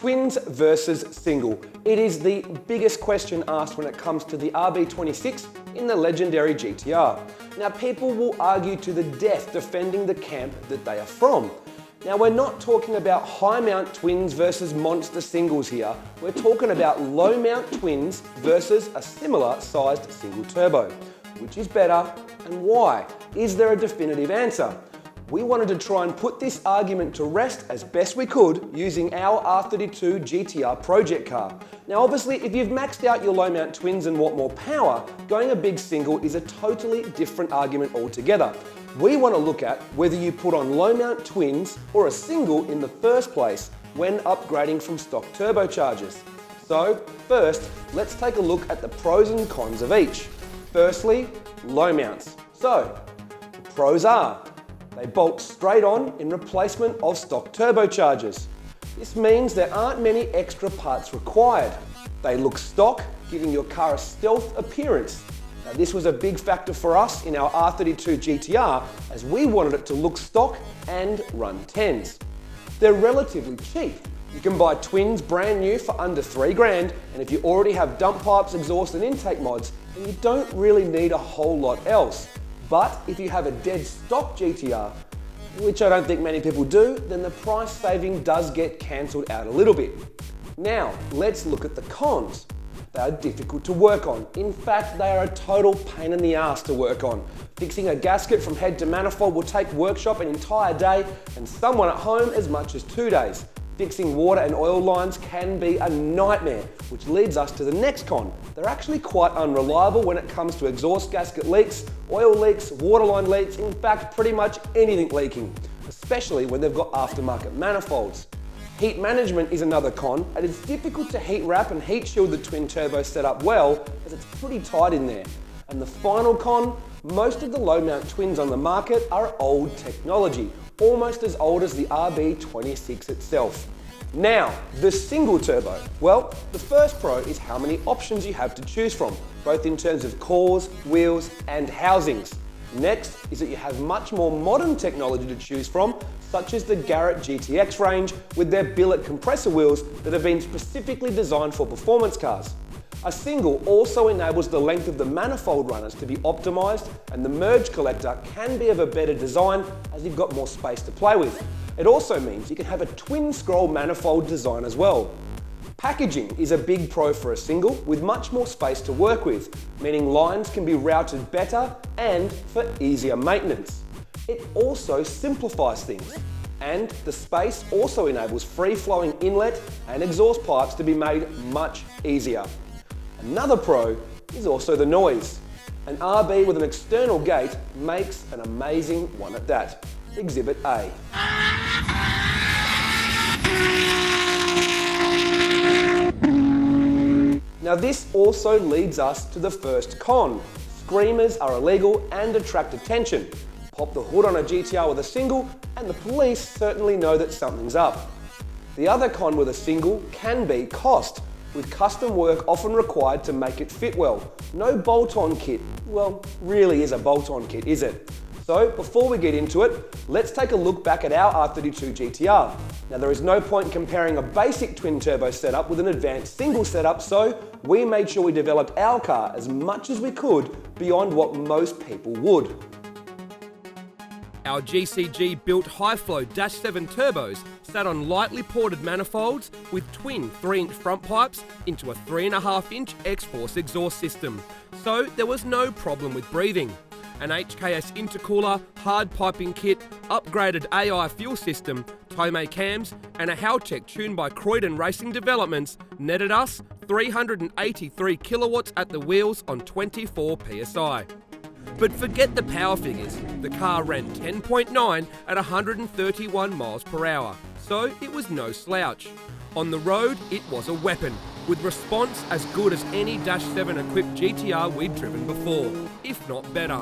Twins versus single. It is the biggest question asked when it comes to the RB26 in the legendary GT-R. Now, people will argue to the death defending the camp that they are from. Now, we're not talking about high mount twins versus monster singles here. We're talking about low mount twins versus a similar sized single turbo. Which is better and why? Is there a definitive answer? We wanted to try and put this argument to rest as best we could using our R32 GT-R project car. Now obviously, if you've maxed out your low mount twins and want more power, going a big single is a totally different argument altogether. We want to look at whether you put on low mount twins or a single in the first place when upgrading from stock turbochargers. So first, let's take a look at the pros and cons of each. Firstly, low mounts. So, the pros are, they bolt straight on in replacement of stock turbochargers. This means there aren't many extra parts required. They look stock, giving your car a stealth appearance. Now, this was a big factor for us in our R32 GT-R as we wanted it to look stock and run 10s. They're relatively cheap. You can buy twins brand new for under $3 grand, and if you already have dump pipes, exhaust and intake mods, then you don't really need a whole lot else. But if you have a dead stock GT-R, which I don't think many people do, then the price saving does get cancelled out a little bit. Now, let's look at the cons. They are difficult to work on. In fact, they are a total pain in the ass to work on. Fixing a gasket from head to manifold will take workshop an entire day and someone at home as much as 2 days. Fixing water and oil lines can be a nightmare, which leads us to the next con. They're actually quite unreliable when it comes to exhaust gasket leaks, oil leaks, waterline leaks, in fact pretty much anything leaking, especially when they've got aftermarket manifolds. Heat management is another con, and it's difficult to heat wrap and heat shield the twin turbo setup well as it's pretty tight in there. And the final con, most of the low mount twins on the market are old technology, almost as old as the RB26 itself. Now, the single turbo. Well, the first pro is how many options you have to choose from, both in terms of cores, wheels, and housings. Next is that you have much more modern technology to choose from, such as the Garrett GTX range with their billet compressor wheels that have been specifically designed for performance cars. A single also enables the length of the manifold runners to be optimized, and the merge collector can be of a better design as you've got more space to play with. It also means you can have a twin scroll manifold design as well. Packaging is a big pro for a single with much more space to work with, meaning lines can be routed better and for easier maintenance. It also simplifies things, and the space also enables free-flowing inlet and exhaust pipes to be made much easier. Another pro is also the noise. An RB with an external gate makes an amazing one at that. Exhibit A. Now this also leads us to the first con. Screamers are illegal and attract attention. Pop the hood on a GT-R with a single and the police certainly know that something's up. The other con with a single can be cost, with custom work often required to make it fit well. No bolt-on kit, well, really is a bolt-on kit, is it? So before we get into it, let's take a look back at our R32 GT-R. Now there is no point comparing a basic twin turbo setup with an advanced single setup, so we made sure we developed our car as much as we could beyond what most people would. Our GCG built high-flow -7 turbos sat on lightly ported manifolds with twin 3-inch front pipes into a 3.5-inch X-Force exhaust system, so there was no problem with breathing. An HKS intercooler, hard piping kit, upgraded AI fuel system, Tomei cams, and a Haltech tuned by Croydon Racing Developments netted us 383 kilowatts at the wheels on 24 psi. But forget the power figures, the car ran 10.9 at 131 miles per hour, so it was no slouch. On the road, it was a weapon, with response as good as any -7 equipped GT-R we'd driven before, if not better.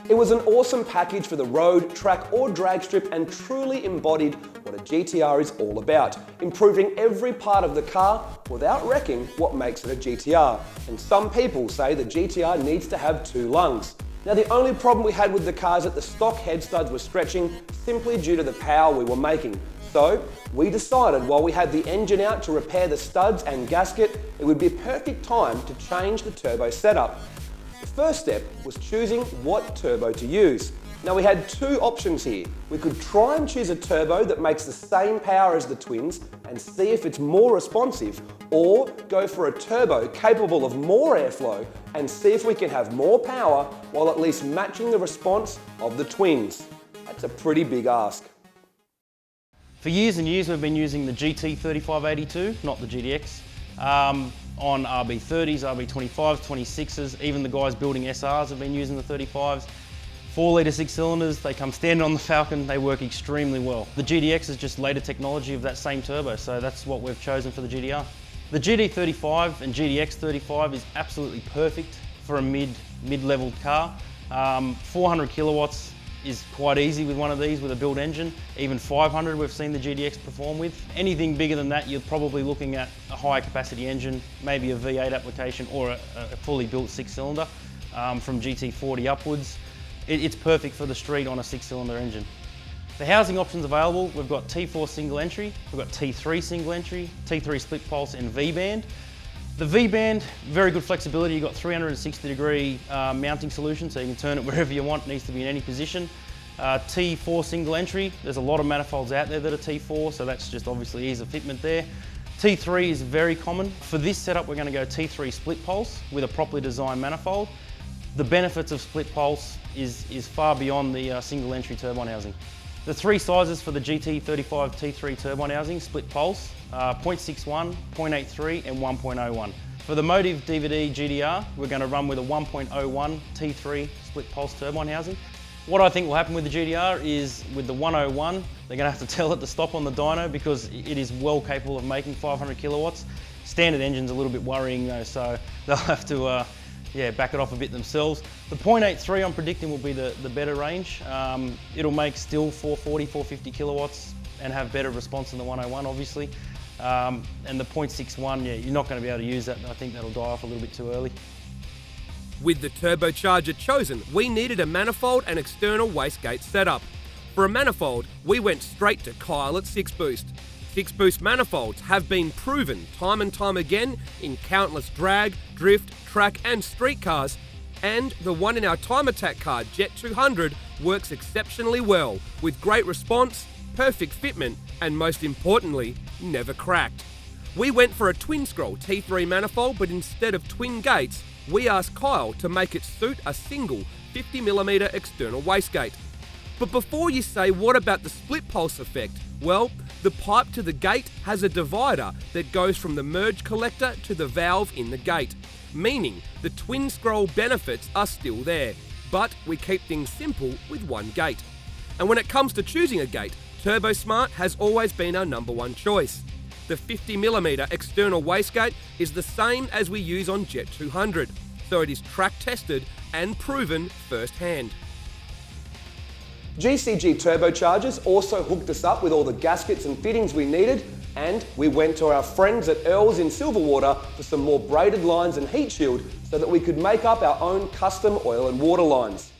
It was an awesome package for the road, track or drag strip and truly embodied what a GT-R is all about, improving every part of the car without wrecking what makes it a GT-R. And some people say the GT-R needs to have 2 lungs. Now the only problem we had with the car is that the stock head studs were stretching simply due to the power we were making. So we decided while we had the engine out to repair the studs and gasket, it would be a perfect time to change the turbo setup. The first step was choosing what turbo to use. Now we had two options here. We could try and choose a turbo that makes the same power as the Twins and see if it's more responsive, or go for a turbo capable of more airflow and see if we can have more power while at least matching the response of the Twins. That's a pretty big ask. For years and years we've been using the GT3582, not the GTX, on RB30s, RB25s, 26s, even the guys building SRs have been using the 35s. 4 litre 6 cylinders, they come standard on the Falcon, they work extremely well. The GTX is just later technology of that same turbo, so that's what we've chosen for the GT-R. The GT35 and GTX35 is absolutely perfect for a mid-level car. 400 kilowatts is quite easy with one of these with a built engine. Even 500 we've seen the GTX perform with. Anything bigger than that, you're probably looking at a higher capacity engine, maybe a V8 application or a fully built 6 cylinder from GT40 upwards. It's perfect for the street on a 6-cylinder engine. The housing options available, we've got T4 single entry, we've got T3 single entry, T3 split pulse and V-band. The V-band, very good flexibility. You've got 360-degree mounting solution, so you can turn it wherever you want, it needs to be in any position. T4 single entry, there's a lot of manifolds out there that are T4, so that's just obviously ease of fitment there. T3 is very common. For this setup, we're going to go T3 split pulse with a properly designed manifold. The benefits of split pulse is far beyond the single entry turbine housing. The three sizes for the GT35 T3 turbine housing, split pulse, 0.61, 0.83 and 1.01. For the Motive DVD GT-R, we're going to run with a 1.01 T3 split pulse turbine housing. What I think will happen with the GT-R is with the 101, they're going to have to tell it to stop on the dyno because it is well capable of making 500 kilowatts. Standard engine's a little bit worrying though, so they'll have to back it off a bit themselves. The 0.83 I'm predicting will be the better range. It'll make still 440, 450 kilowatts and have better response than the 101 obviously. And the 0.61, you're not going to be able to use that. I think that'll die off a little bit too early. With the turbocharger chosen, we needed a manifold and external wastegate setup. For a manifold, we went straight to Kyle at 6-boost. 6-boost manifolds have been proven time and time again in countless drag, drift, track and street cars, and the one in our time attack car, Jet 200, works exceptionally well, with great response, perfect fitment, and most importantly, never cracked. We went for a twin scroll T3 manifold, but instead of twin gates, we asked Kyle to make it suit a single 50mm external wastegate. But before you say what about the split pulse effect, well, the pipe to the gate has a divider that goes from the merge collector to the valve in the gate, meaning the twin scroll benefits are still there, but we keep things simple with one gate. And when it comes to choosing a gate, TurboSmart has always been our #1 choice. The 50mm external wastegate is the same as we use on Jet 200, so it is track tested and proven firsthand. GCG Turbochargers also hooked us up with all the gaskets and fittings we needed, and we went to our friends at Earls in Silverwater for some more braided lines and heat shield so that we could make up our own custom oil and water lines.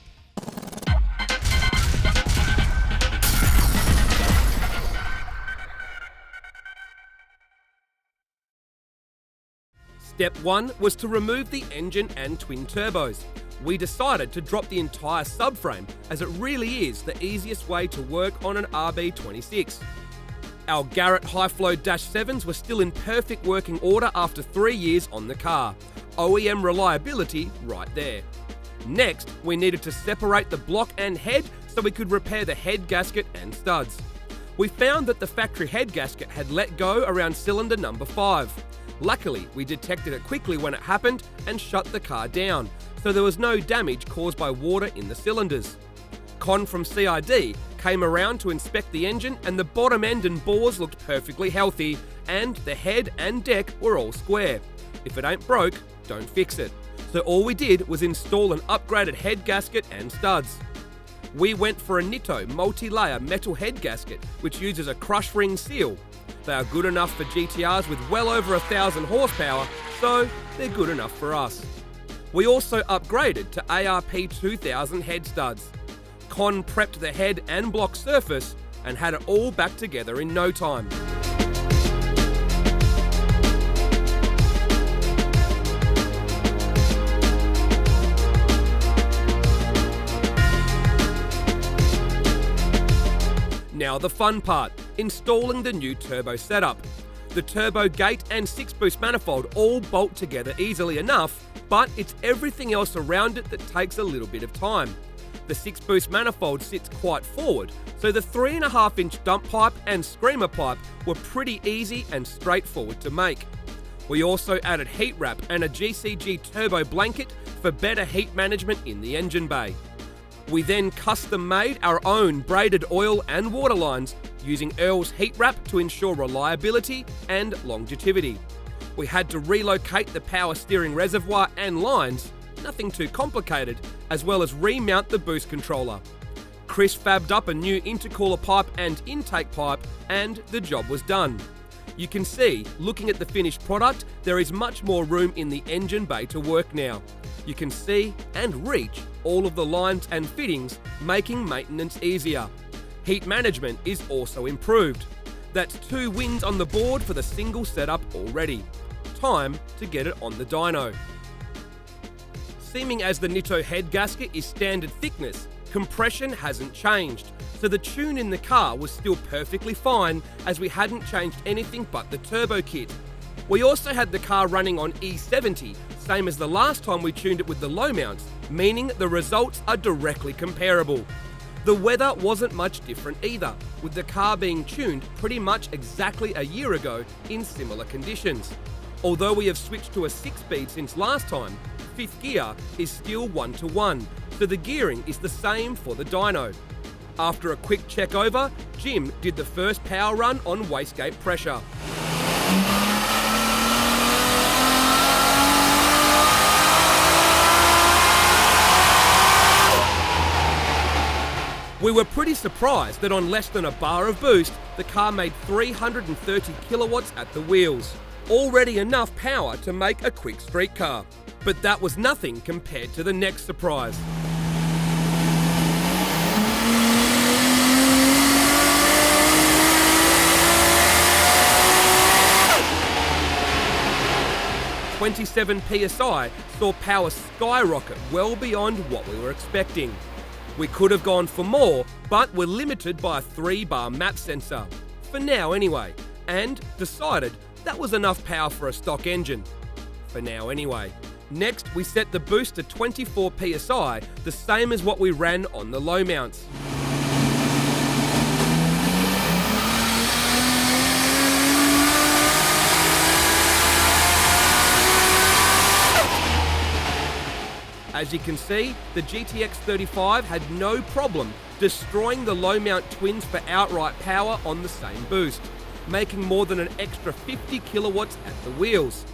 Step 1 was to remove the engine and twin turbos. We decided to drop the entire subframe as it really is the easiest way to work on an RB26. Our Garrett high-flow -7s were still in perfect working order after 3 years on the car. OEM reliability right there. Next, we needed to separate the block and head so we could repair the head gasket and studs. We found that the factory head gasket had let go around cylinder number 5. Luckily, we detected it quickly when it happened and shut the car down, so there was no damage caused by water in the cylinders. Con from CID came around to inspect the engine and the bottom end and bores looked perfectly healthy, and the head and deck were all square. If it ain't broke, don't fix it. So all we did was install an upgraded head gasket and studs. We went for a Nitto multi-layer metal head gasket, which uses a crush ring seal. They are good enough for GT-Rs with well over 1,000 horsepower, so they're good enough for us. We also upgraded to ARP 2000 head studs. Con prepped the head and block surface, and had it all back together in no time. Now the fun part, installing the new turbo setup. The turbo gate and 6-boost manifold all bolt together easily enough, but it's everything else around it that takes a little bit of time. The 6-boost manifold sits quite forward, so the 3.5-inch dump pipe and screamer pipe were pretty easy and straightforward to make. We also added heat wrap and a GCG turbo blanket for better heat management in the engine bay. We then custom made our own braided oil and water lines using Earl's heat wrap to ensure reliability and longevity. We had to relocate the power steering reservoir and lines, nothing too complicated, as well as remount the boost controller. Chris fabbed up a new intercooler pipe and intake pipe, and the job was done. You can see, looking at the finished product, there is much more room in the engine bay to work now. You can see and reach all of the lines and fittings, making maintenance easier. Heat management is also improved. That's 2 wins on the board for the single setup already. Time to get it on the dyno. Seeming as the Nitto head gasket is standard thickness, compression hasn't changed, so the tune in the car was still perfectly fine as we hadn't changed anything but the turbo kit. We also had the car running on E70, same as the last time we tuned it with the low mounts, meaning the results are directly comparable. The weather wasn't much different either, with the car being tuned pretty much exactly a year ago in similar conditions. Although we have switched to a 6-speed since last time, 5th gear is still 1-to-1, so the gearing is the same for the dyno. After a quick check over, Jim did the first power run on wastegate pressure. We were pretty surprised that on less than a bar of boost, the car made 330 kilowatts at the wheels. Already enough power to make a quick street car. But that was nothing compared to the next surprise. .27 PSI saw power skyrocket well beyond what we were expecting. We could have gone for more, but were limited by a 3-bar map sensor. For now anyway, and decided that was enough power for a stock engine. For now anyway. Next, we set the boost to 24 PSI, the same as what we ran on the low mounts. As you can see, the GTX 35 had no problem destroying the low mount twins for outright power on the same boost, making more than an extra 50 kilowatts at the wheels.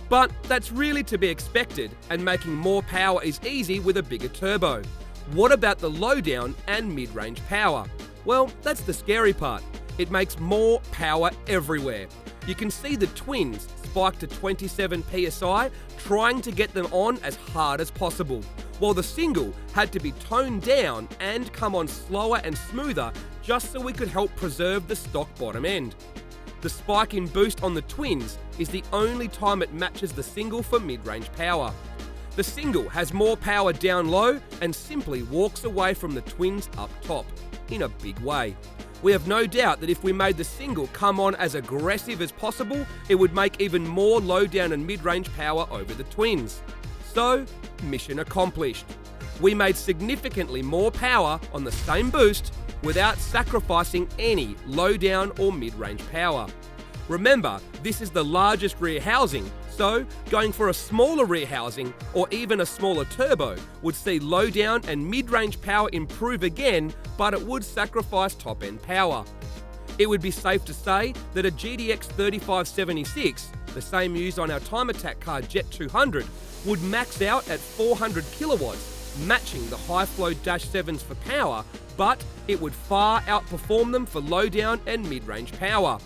But that's really to be expected, and making more power is easy with a bigger turbo. What about the low down and mid-range power? Well, that's the scary part. It makes more power everywhere. You can see the twins spiked to 27 PSI, trying to get them on as hard as possible, while the single had to be toned down and come on slower and smoother just so we could help preserve the stock bottom end. The spike in boost on the twins is the only time it matches the single for mid-range power. The single has more power down low and simply walks away from the twins up top, in a big way. We have no doubt that if we made the single come on as aggressive as possible, it would make even more low down and mid-range power over the twins. So, mission accomplished. We made significantly more power on the same boost without sacrificing any low down or mid-range power. Remember, this is the largest rear housing, so going for a smaller rear housing or even a smaller turbo would see low down and mid-range power improve again, but it would sacrifice top-end power. It would be safe to say that a GDX 3576, the same used on our time attack car Jet 200, would max out at 400 kilowatts, matching the high flow Dash 7s for power, but it would far outperform them for low down and mid-range power.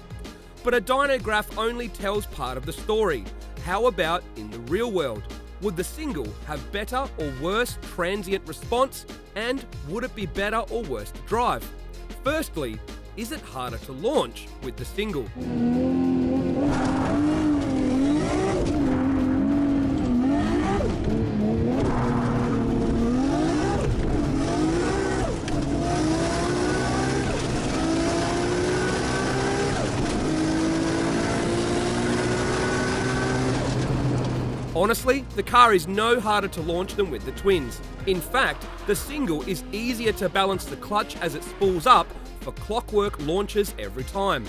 But a dyno graph only tells part of the story. How about in the real world? Would the single have better or worse transient response, and would it be better or worse to drive? Firstly, is it harder to launch with the single? Honestly, the car is no harder to launch than with the twins. In fact, the single is easier to balance the clutch as it spools up for clockwork launches every time.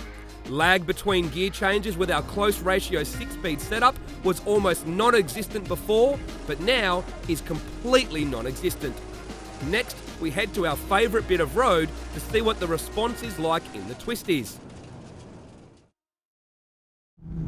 Lag between gear changes with our close ratio 6-speed setup was almost non-existent before, but now is completely non-existent. Next, we head to our favourite bit of road to see what the response is like in the twisties.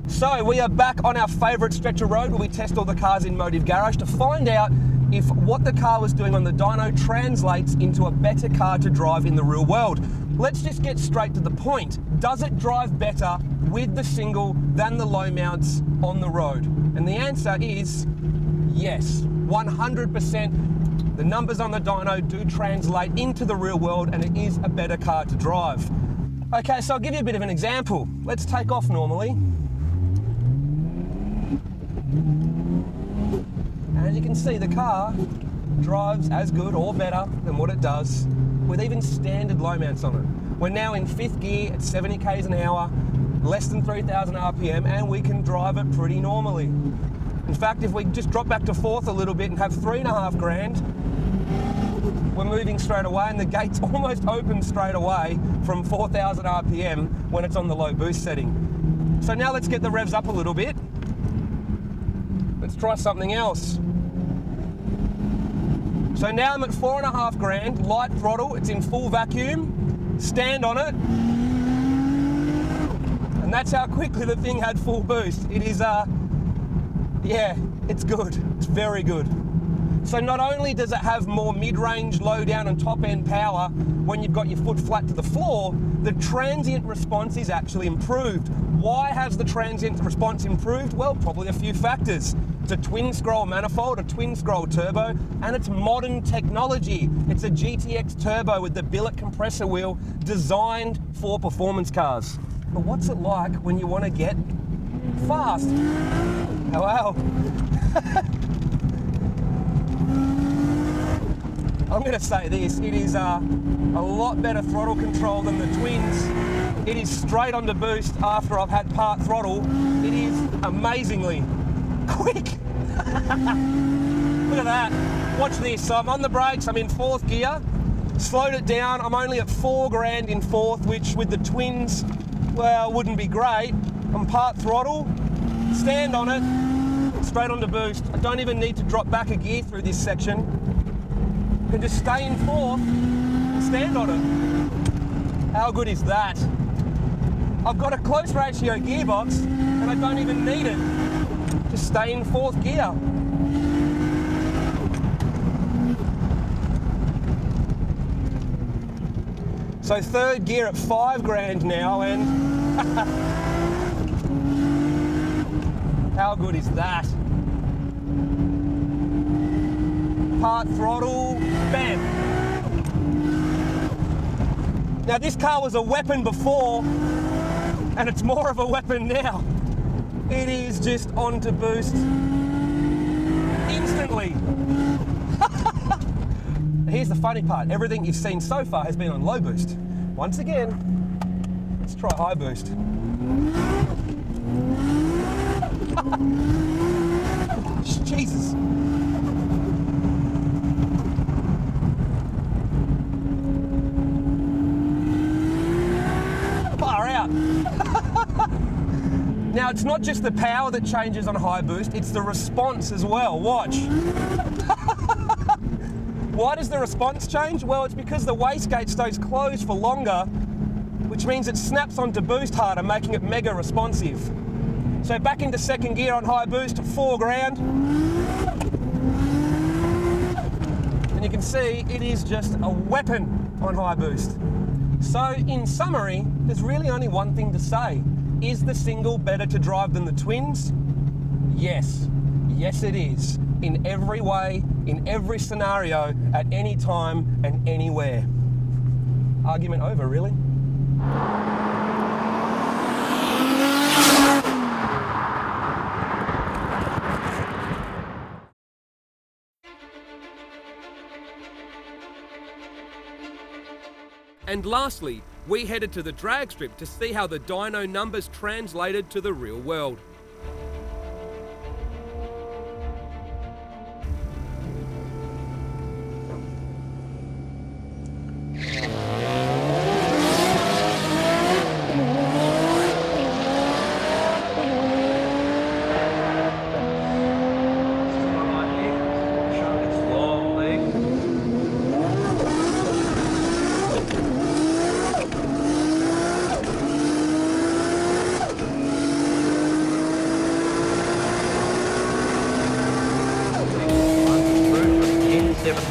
So we are back on our favourite stretch of road where we test all the cars in Motive Garage to find out if what the car was doing on the dyno translates into a better car to drive in the real world. Let's just get straight to the point. Does it drive better with the single than the low mounts on the road? And the answer is yes, 100%. The numbers on the dyno do translate into the real world and it is a better car to drive. Okay, so I'll give you a bit of an example. Let's take off normally. And as you can see, the car drives as good or better than what it does with even standard low mounts on it. We're now in 5th gear at 70 k's an hour, less than 3,000 RPM, and we can drive it pretty normally. In fact, if we just drop back to 4th a little bit and have 3.5 grand, we're moving straight away and the gates almost open straight away from 4,000 RPM when it's on the low boost setting. So now let's get the revs up a little bit. Let's try something else. So now I'm at 4.5 grand, light throttle, it's in full vacuum, stand on it, and that's how quickly the thing had full boost. It is, yeah, it's good, it's very good. So not only does it have more mid-range, low down and top end power when you've got your foot flat to the floor, the transient response is actually improved. Why has the transient response improved? Well, probably a few factors. It's a twin scroll manifold, a twin scroll turbo, and it's modern technology. It's a GTX turbo with the billet compressor wheel designed for performance cars. But what's it like when you want to get fast? Oh, wow. I'm going to say this, it is a lot better throttle control than the twins. It is straight onto boost after I've had part throttle. It is amazingly quick. Look at that. Watch this. So I'm on the brakes, I'm in 4th gear, slowed it down. I'm only at 4 grand in 4th, which with the twins, well, wouldn't be great. I'm part throttle, stand on it, straight onto boost. I don't even need to drop back a gear through this section. I can just stay in 4th and stand on it. How good is that? I've got a close ratio gearbox and I don't even need it. Just stay in 4th gear. So 3rd gear at 5 grand now, and how good is that? Part throttle, bam. Now this car was a weapon before, and it's more of a weapon now. It is just on to boost instantly. Here's the funny part, everything you've seen so far has been on low boost. Once again, let's try high boost. Jesus. Far out. Now it's not just the power that changes on high boost, it's the response as well. Watch. Why does the response change? Well, it's because the wastegate stays closed for longer, which means it snaps onto boost harder, making it mega responsive. So back into 2nd gear on high boost at 4 grand. And you can see it is just a weapon on high boost. So in summary, there's really only one thing to say. Is the single better to drive than the twins? Yes. Yes, it is. In every way, in every scenario, at any time and anywhere. Argument over, really. And lastly, we headed to the drag strip to see how the dyno numbers translated to the real world.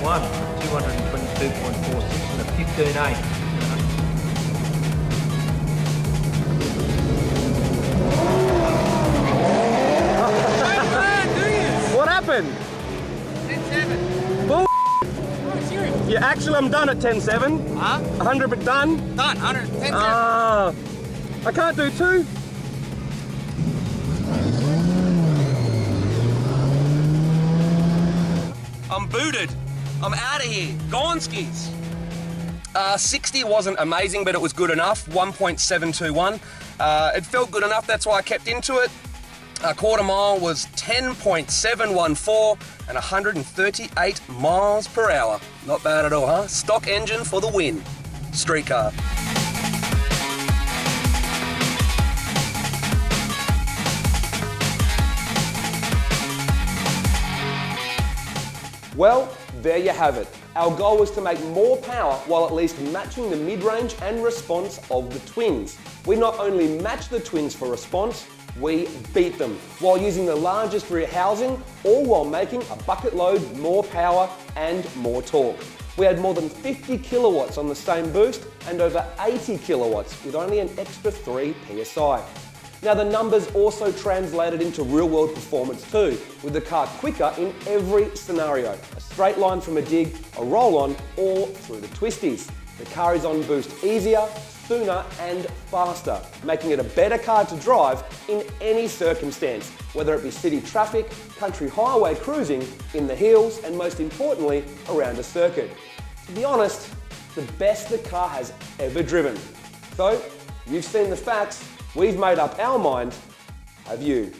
One, 222.46 and a 15.8. What happened? 10.7. Bull. Oh, serious? Yeah, actually I'm done at 10.7. Huh? 100 but done. Done, 110. Ah, I can't do 2. I'm booted. I'm out of here. Gonskis. 60 wasn't amazing, but it was good enough. 1.721. It felt good enough, that's why I kept into it. A quarter mile was 10.714 and 138 miles per hour. Not bad at all, huh? Stock engine for the win. Street car. Well, there you have it. Our goal was to make more power while at least matching the mid-range and response of the Twins. We not only matched the Twins for response, we beat them while using the largest rear housing, all while making a bucket load more power and more torque. We had more than 50 kilowatts on the same boost and over 80 kilowatts with only an extra 3 psi. Now the numbers also translated into real-world performance too, with the car quicker in every scenario. A straight line from a dig, a roll-on, or through the twisties. The car is on boost easier, sooner and faster, making it a better car to drive in any circumstance, whether it be city traffic, country highway cruising, in the hills, and most importantly, around a circuit. To be honest, the best the car has ever driven. So, you've seen the facts, we've made up our mind, have you?